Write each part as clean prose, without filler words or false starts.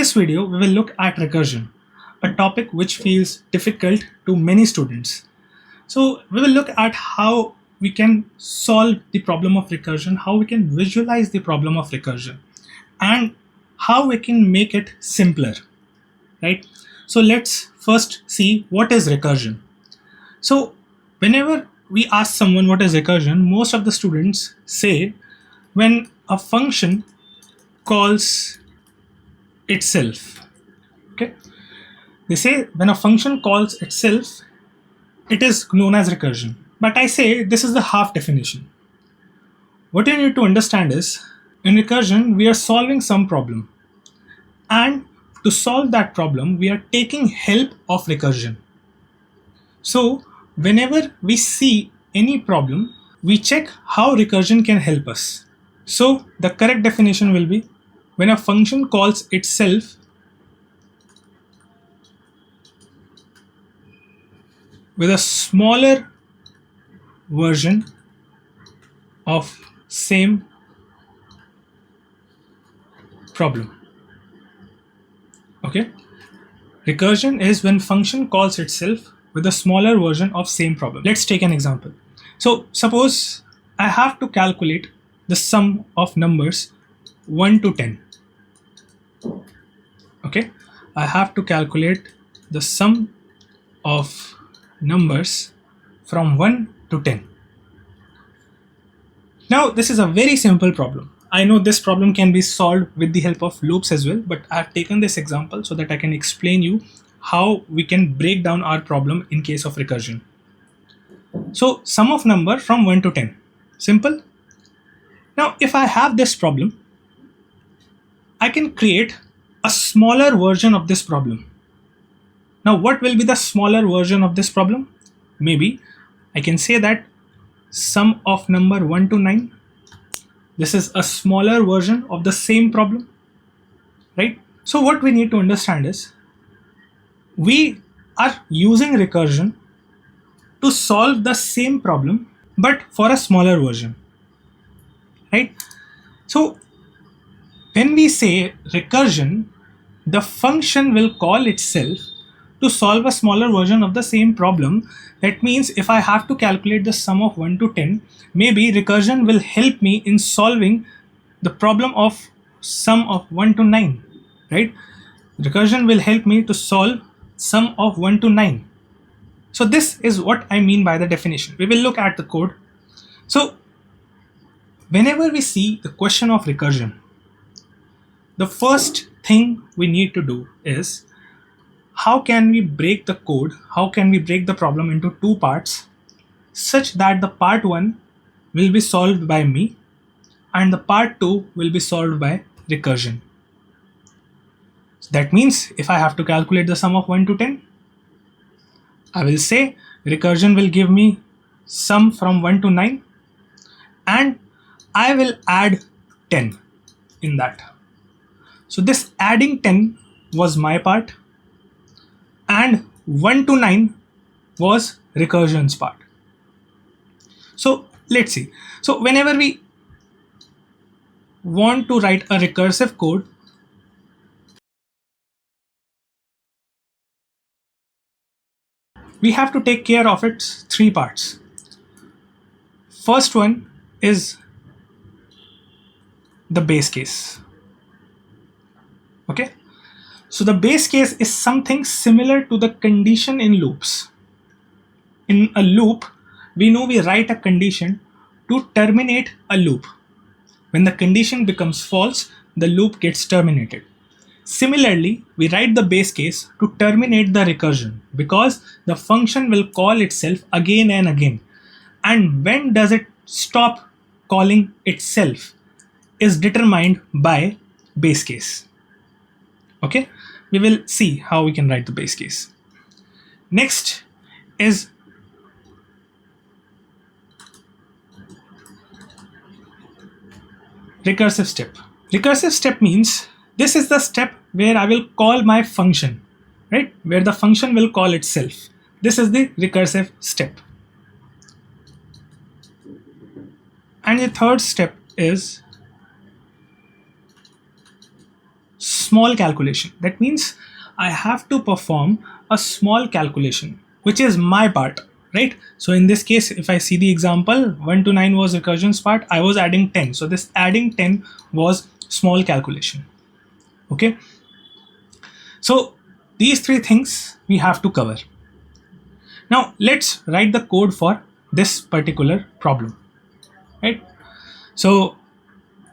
this video, we will look at recursion, a topic which feels difficult to many students. So we will look at how we can solve the problem of recursion, how we can visualize the problem of recursion, and how we can make it simpler, right? So let's first see what is recursion. So whenever we ask someone what is recursion, most of the students say when a function calls itself. Okay, they say when a function calls itself, it is known as recursion. But I say this is the half definition. What you need to understand is in recursion we are solving some problem, and to solve that problem we are taking help of recursion. So whenever we see any problem, we check how recursion can help us. So the correct definition will be when a function calls itself with a smaller version of same problem. Okay, recursion is when function calls itself with a smaller version of same problem. Let's take an example. So suppose I have to calculate the sum of numbers 1 to 10. Okay, I have to calculate the sum of numbers from 1 to 10. Now this is a very simple problem. I know this problem can be solved with the help of loops as well, but I've taken this example so that I can explain you how we can break down our problem in case of recursion. So sum of number from 1 to 10. Simple. Now if I have this problem, I can create a smaller version of this problem. Now what will be the smaller version of this problem? Maybe I can say that sum of number 1 to 9. This is a smaller version of the same problem, right? So what we need to understand is we are using recursion to solve the same problem but for a smaller version, right? So when we say recursion, the function will call itself to solve a smaller version of the same problem. That means if I have to calculate the sum of 1 to 10, maybe recursion will help me in solving the problem of sum of 1 to 9, right? Recursion will help me to solve sum of 1 to 9. So this is what I mean by the definition. We will look at the code. So whenever we see the question of recursion, the first thing we need to do is how can we break the code, how can we break the problem into two parts such that the part 1 will be solved by me and the part 2 will be solved by recursion. So that means if I have to calculate the sum of 1 to 10, I will say recursion will give me sum from 1 to 9 and I will add 10 in that. So this adding 10 was my part and 1 to 9 was recursion's part. So let's see. So whenever we want to write a recursive code, we have to take care of its three parts. First one is the base case. Okay, so the base case is something similar to the condition in loops. In a loop, we know we write a condition to terminate a loop. When the condition becomes false, the loop gets terminated. Similarly, we write the base case to terminate the recursion because the function will call itself again and again. And when does it stop calling itself is determined by base case. Okay, we will see how we can write the base case. Next is recursive step. Recursive step means this is the step where I will call my function, right? Where the function will call itself. This is the recursive step. And the third step is small calculation. That means I have to perform a small calculation, which is my part, right? So in this case, if I see the example, 1 to 9 was recursion's part, I was adding 10. So this adding 10 was small calculation. Okay. So these three things we have to cover. Now let's write the code for this particular problem, right? So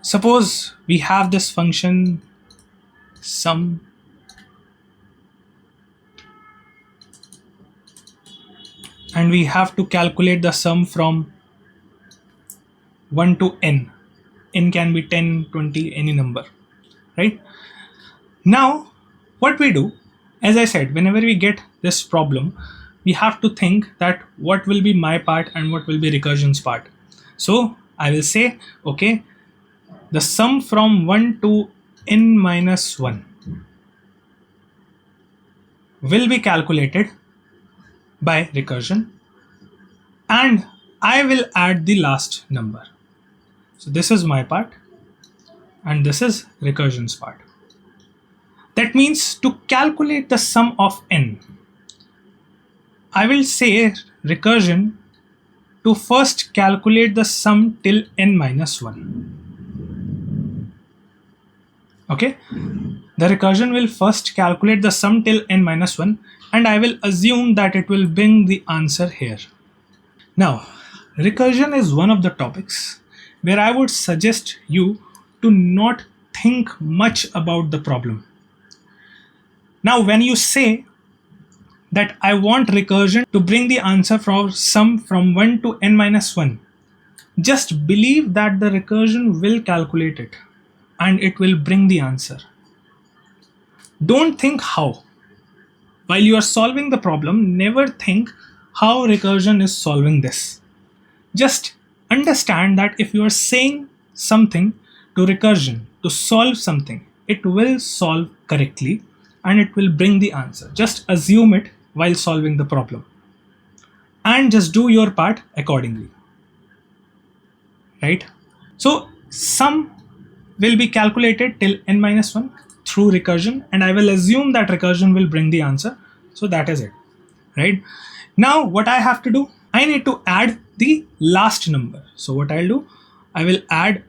suppose we have this function sum, and we have to calculate the sum from 1 to n. N can be 10, 20, any number, right? Now what we do, as I said, whenever we get this problem, we have to think that what will be my part and what will be recursion's part. So I will say, okay, the sum from 1 to n minus 1 will be calculated by recursion, and I will add the last number. So this is my part and this is recursion's part. That means to calculate the sum of n, I will say recursion to first calculate the sum till n minus 1. Okay, the recursion will first calculate the sum till n minus 1, and I will assume that it will bring the answer here. Now, recursion is one of the topics where I would suggest you to not think much about the problem. Now, when you say that I want recursion to bring the answer from sum from 1 to n minus 1, just believe that the recursion will calculate it and it will bring the answer. Don't think how. While you are solving the problem, never think how recursion is solving this. Just understand that if you are saying something to recursion to solve something, it will solve correctly and it will bring the answer. Just assume it while solving the problem and just do your part accordingly, right? So sum will be calculated till n minus 1 through recursion, and I will assume that recursion will bring the answer. So that is it, right? Now what I have to do, I need to add the last number. So what I'll do, I will add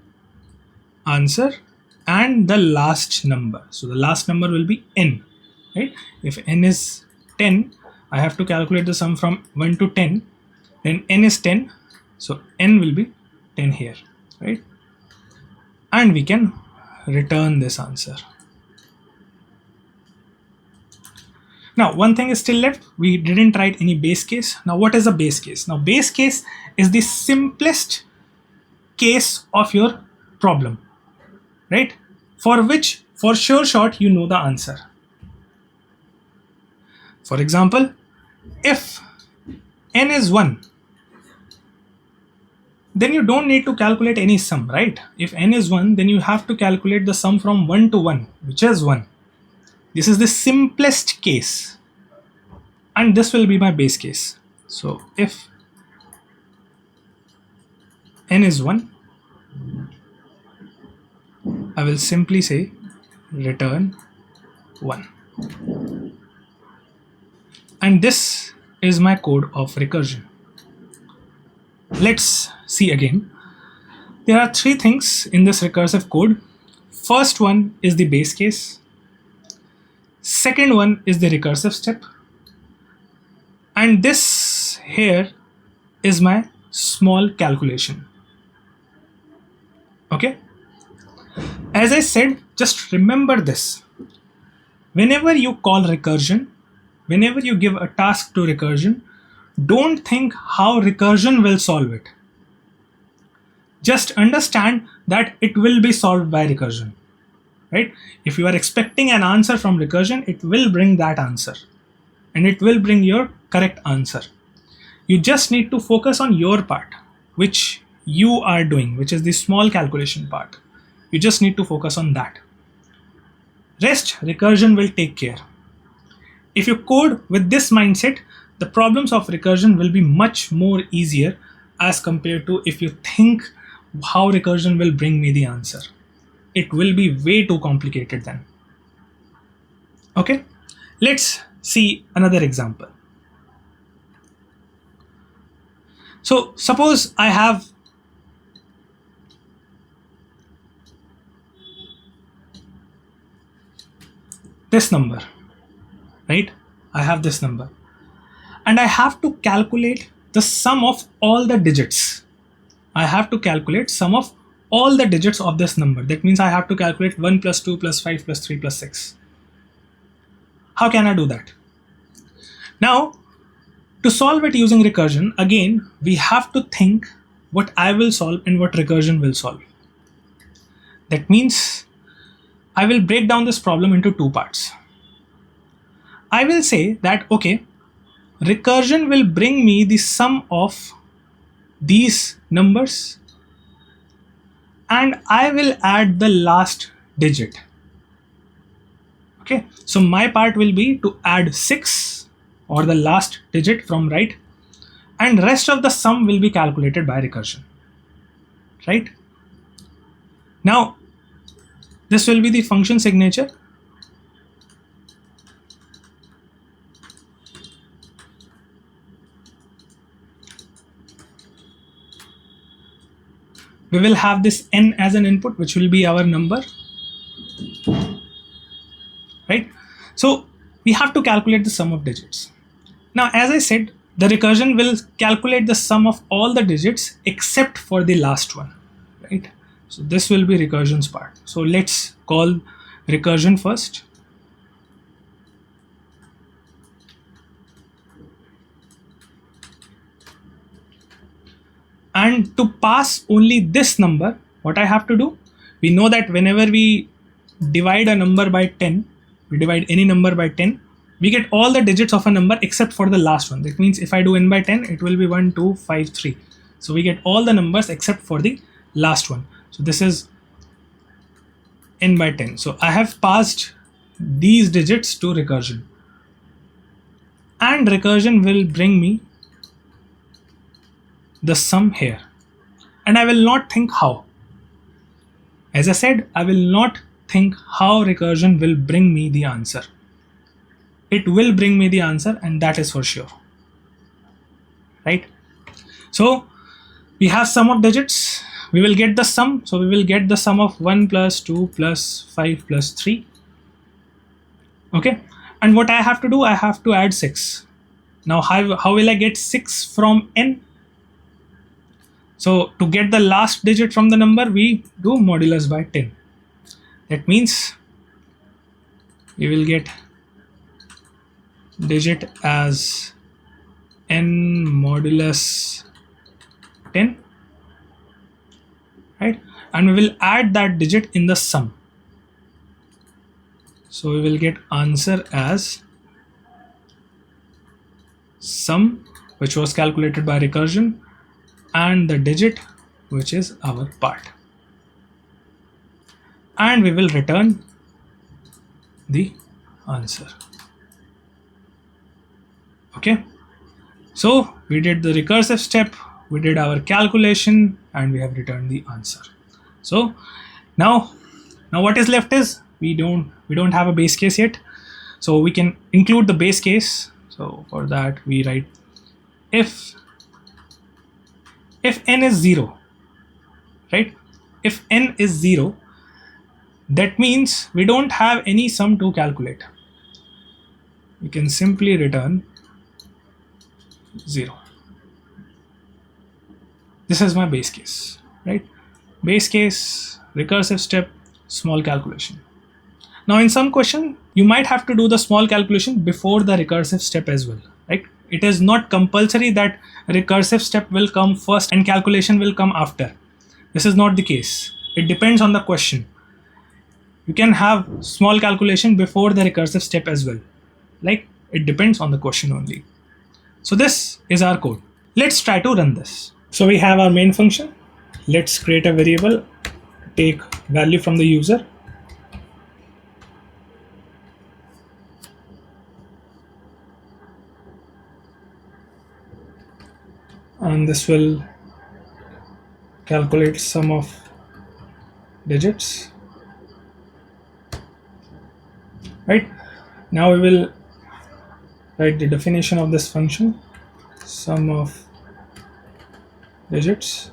answer and the last number. So the last number will be n, right? If n is 10, I have to calculate the sum from 1 to 10. Then n is 10, so n will be 10 here, right? And we can return this answer. Now one thing is still left. We didn't write any base case. Now what is a base case? Now base case is the simplest case of your problem, right? For which for sure shot you know the answer. For example, if n is 1, then you don't need to calculate any sum, right? If n is 1, then you have to calculate the sum from 1 to 1, which is 1. This is the simplest case, and this will be my base case. So if n is 1, I will simply say return 1. And this is my code of recursion. Let's see again. There are three things in this recursive code. First one is the base case. Second one is the recursive step. And this here is my small calculation. Okay? As I said, just remember this. Whenever you call recursion, whenever you give a task to recursion, don't think how recursion will solve it. Just understand that it will be solved by recursion, right? If you are expecting an answer from recursion, it will bring that answer and it will bring your correct answer. You just need to focus on your part, which you are doing, which is the small calculation part. You just need to focus on that. Rest, recursion will take care. If you code with this mindset, the problems of recursion will be much more easier as compared to if you think how recursion will bring me the answer. It will be way too complicated then. Okay, let's see another example. So suppose I have this number, right? I have this number and I have to calculate the sum of all the digits. I have to calculate sum of all the digits of this number. That means I have to calculate 1 plus 2 plus 5 plus 3 plus 6. How can I do that? Now, to solve it using recursion, again, we have to think what I will solve and what recursion will solve. That means I will break down this problem into two parts. I will say that, okay, recursion will bring me the sum of these numbers and I will add the last digit. Okay, so my part will be to add 6 or the last digit from right, and rest of the sum will be calculated by recursion, right? Now this will be the function signature. We will have this n as an input, which will be our number, right? So we have to calculate the sum of digits. Now, as I said, the recursion will calculate the sum of all the digits except for the last one, right? So this will be recursion's part. So let's call recursion first. And to pass only this number, what I have to do, we know that whenever we divide a number by 10, we divide any number by 10, we get all the digits of a number except for the last one. That means if I do n by 10, it will be 1, 2, 5, 3. So we get all the numbers except for the last one. So this is n by 10. So I have passed these digits to recursion. And recursion will bring me the sum here. And I will not think how. As I said, I will not think how recursion will bring me the answer. It will bring me the answer, and that is for sure, right? So we have sum of digits, we will get the sum. So we will get the sum of 1 plus 2 plus 5 plus 3. Okay, and what I have to do, I have to add 6. Now how will I get 6 from n? So to get the last digit from the number, we do modulus by 10. That means we will get digit as n modulus 10, right? And we will add that digit in the sum. So we will get answer as sum, which was calculated by recursion, and the digit, which is our part. And we will return the answer. Okay, so we did the recursive step, we did our calculation, and we have returned the answer. So now what is left is we don't have a base case yet, so we can include the base case. So for that we write if n is 0, right? If n is 0, that means we don't have any sum to calculate. We can simply return 0. This is my base case, right? Base case, recursive step, small calculation. Now in some question, you might have to do the small calculation before the recursive step as well, right? It is not compulsory that recursive step will come first and calculation will come after. This is not the case. It depends on the question. You can have small calculation before the recursive step as well. Like, it depends on the question only. So this is our code. Let's try to run this. So we have our main function. Let's create a variable, take value from the user. And this will calculate sum of digits, right? Now we will write the definition of this function, sum of digits.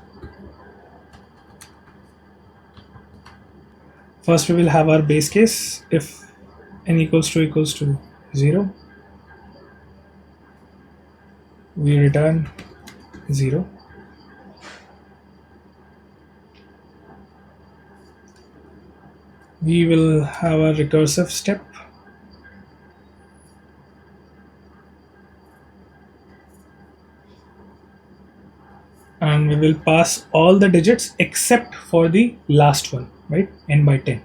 First we will have our base case. If n equals to 0, we return 0. We will have a recursive step, and we will pass all the digits except for the last one, right? N by 10.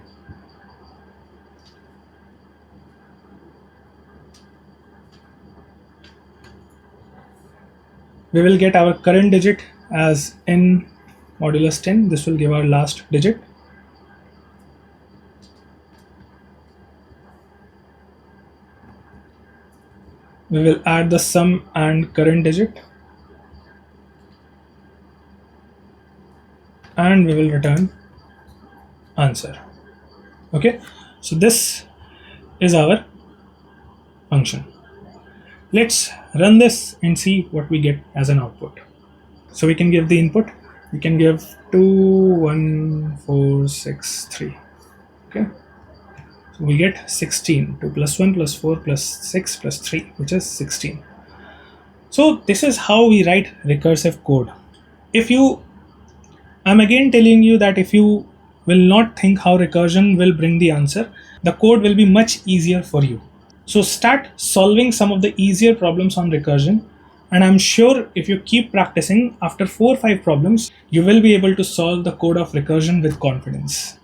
We will get our current digit as n modulus 10. This will give our last digit. We will add the sum and current digit, and we will return answer. Okay, so this is our function. Let's run this and see what we get as an output. So we can give the input. We can give 2 1 4 6 3. Okay, so we get 16. 2 plus 1 plus 4 plus 6 plus 3, which is 16. So this is how we write recursive code. I'm again telling you that if you will not think how recursion will bring the answer, the code will be much easier for you. So start solving some of the easier problems on recursion, and I'm sure if you keep practicing, after 4 or 5 problems, you will be able to solve the code of recursion with confidence.